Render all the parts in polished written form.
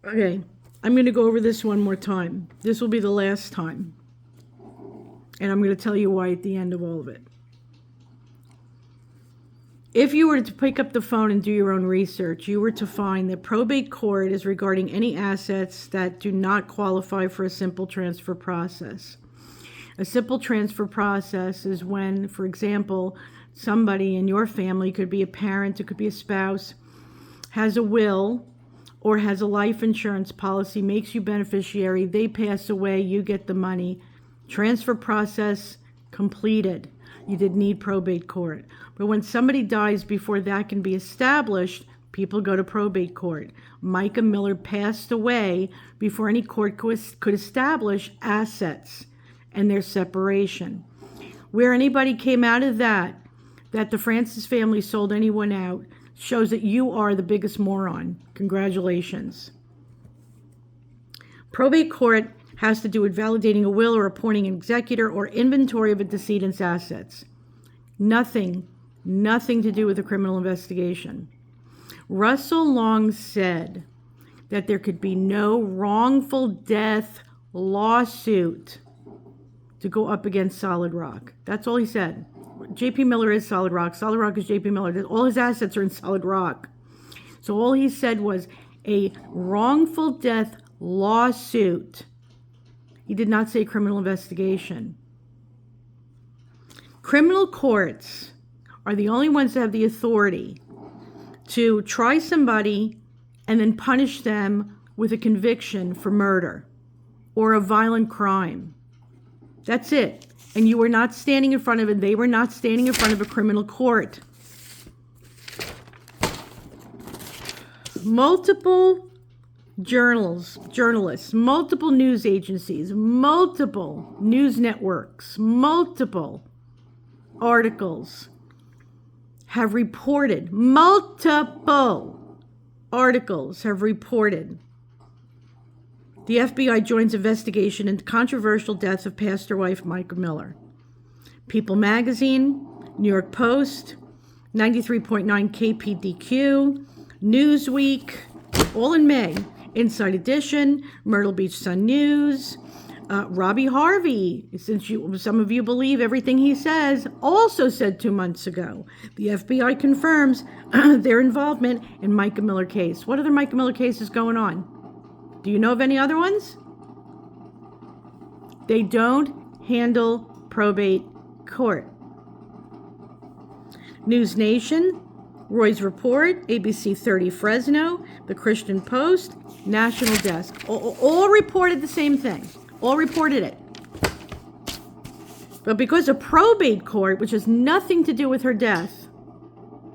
Okay, I'm going to go over this one more time. This will be the last time. And I'm going to tell you why at the end of all of it. If you were to pick up the phone and do your own research, you were to find that probate court is regarding any assets that do not qualify for a simple transfer process. A simple transfer process is when, for example, somebody in your family, could be a parent, it could be a spouse, has a will or has a life insurance policy, makes you beneficiary, they pass away, you get the money. Transfer process completed. You did need probate court. But when somebody dies before that can be established, people go to probate court. Micah Miller passed away before any court could establish assets and their separation. Where anybody came out of that the Francis family sold anyone out, shows that you are the biggest moron. Congratulations. Probate court has to do with validating a will or appointing an executor or inventory of a decedent's assets. Nothing to do with a criminal investigation. Russell Long said that there could be no wrongful death lawsuit to go up against Solid Rock. That's all he said. J.P. Miller is Solid Rock. Solid Rock is J.P. Miller. All his assets are in Solid Rock. So all he said was a wrongful death lawsuit. He did not say criminal investigation. Criminal courts are the only ones that have the authority to try somebody and then punish them with a conviction for murder or a violent crime. That's it. And you were not standing in front of it. They were not standing in front of a criminal court. Multiple journalists, multiple news agencies, multiple news networks, multiple articles have reported, the FBI joins investigation into controversial deaths of pastor wife Micah Miller. People Magazine, New York Post, 93.9 KPDQ, Newsweek, all in May. Inside Edition, Myrtle Beach Sun News, Robbie Harvey, since some of you believe everything he says, also said 2 months ago, the FBI confirms their involvement in Micah Miller case. What other Micah Miller cases going on? Do you know of any other ones? They don't handle probate court. News Nation, Roy's Report, ABC 30 Fresno, The Christian Post, National Desk, all reported the same thing. All reported it. But because of probate court, which has nothing to do with her death,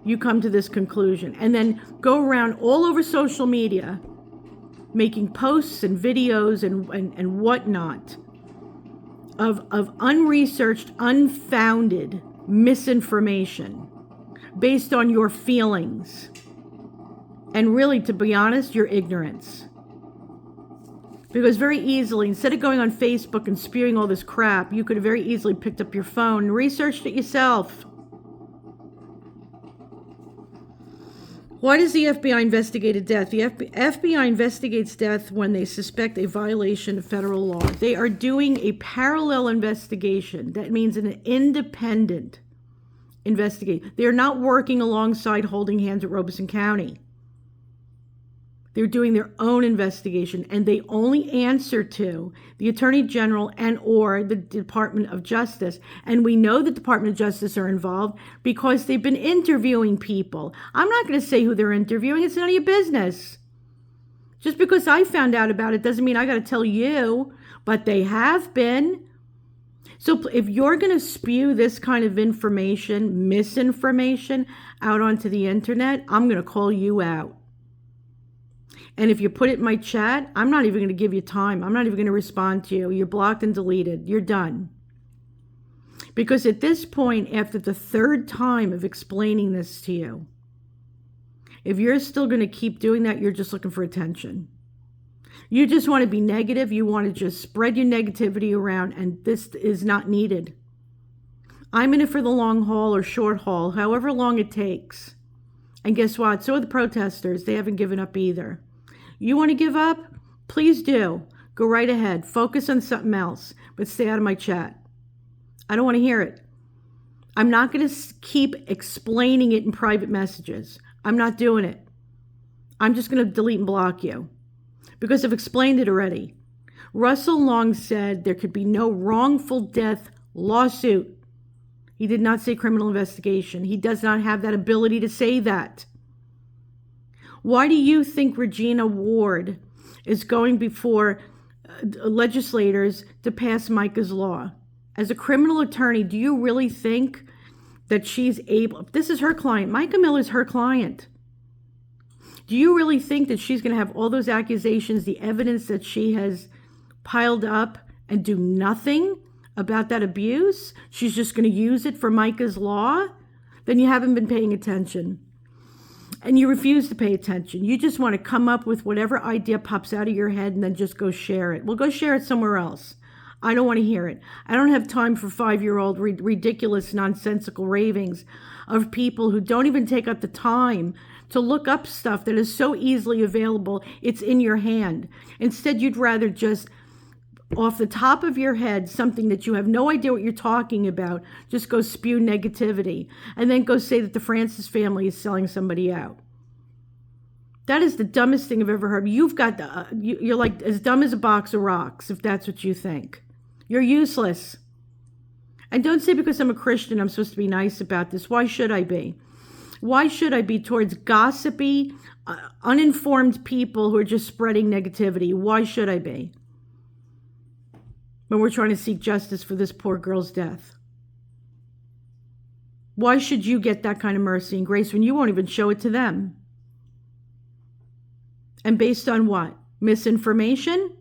you come to this conclusion. And then go around all over social media making posts and videos and whatnot of unresearched, unfounded misinformation based on your feelings. And really, to be honest, your ignorance. Because very easily, instead of going on Facebook and spewing all this crap, you could have very easily picked up your phone and researched it yourself. Why does the FBI investigate a death? The FBI investigates death when they suspect a violation of federal law. They are doing a parallel investigation. That means an independent investigation. They're not working alongside holding hands at Robeson County. They're doing their own investigation, and they only answer to the Attorney General and or the Department of Justice. And we know the Department of Justice are involved because they've been interviewing people. I'm not going to say who they're interviewing. It's none of your business. Just because I found out about it doesn't mean I got to tell you, but they have been. So if you're going to spew this kind of information, misinformation, out onto the internet, I'm going to call you out. And if you put it in my chat, I'm not even going to give you time. I'm not even going to respond to you. You're blocked and deleted. You're done. Because at this point, after the third time of explaining this to you, if you're still going to keep doing that, you're just looking for attention. You just want to be negative. You want to just spread your negativity around, and this is not needed. I'm in it for the long haul or short haul, however long it takes. And guess what? So are the protesters. They haven't given up either. You want to give up? Please do. Go right ahead. Focus on something else, but stay out of my chat. I don't want to hear it. I'm not going to keep explaining it in private messages. I'm not doing it. I'm just going to delete and block you because I've explained it already. Russell Long said there could be no wrongful death lawsuit. He did not say criminal investigation. He does not have that ability to say that. Why do you think Regina Ward is going before legislators to pass Micah's law? As a criminal attorney, do you really think that she's able? This is her client. Micah Miller's her client. Do you really think that she's going to have all those accusations, the evidence that she has piled up, and do nothing about that abuse? She's just going to use it for Micah's law? Then you haven't been paying attention. And you refuse to pay attention. You just want to come up with whatever idea pops out of your head and then just go share it. Well, go share it somewhere else. I don't want to hear it. I don't have time for 5-year-old ridiculous, nonsensical ravings of people who don't even take up the time to look up stuff that is so easily available. It's in your hand. Instead, you'd rather just, off the top of your head, something that you have no idea what you're talking about, just go spew negativity and then go say that the Francis family is selling somebody out. That is the dumbest thing I've ever heard. You've got you're like as dumb as a box of rocks if that's what you think. You're useless. And don't say because I'm a Christian I'm supposed to be nice about this. Why should I be? Why should I be towards gossipy, uninformed people who are just spreading negativity? Why should I be? When we're trying to seek justice for this poor girl's death. Why should you get that kind of mercy and grace when you won't even show it to them? And based on what? Misinformation?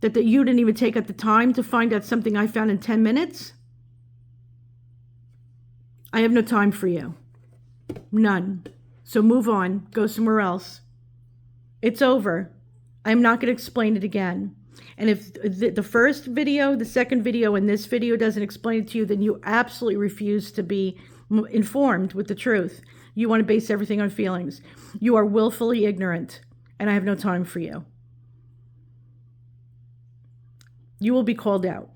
That you didn't even take up the time to find out something I found in 10 minutes? I have no time for you. None. So move on. Go somewhere else. It's over. I'm not going to explain it again. And if the first video, the second video, and this video doesn't explain it to you, then you absolutely refuse to be informed with the truth. You want to base everything on feelings. You are willfully ignorant, and I have no time for you. You will be called out.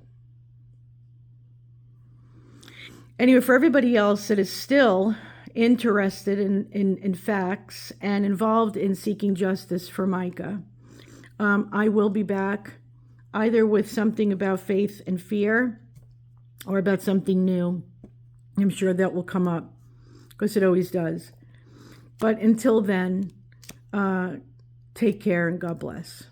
Anyway, for everybody else that is still interested in facts and involved in seeking justice for Micah, I will be back either with something about faith and fear or about something new. I'm sure that will come up because it always does. But until then, take care and God bless.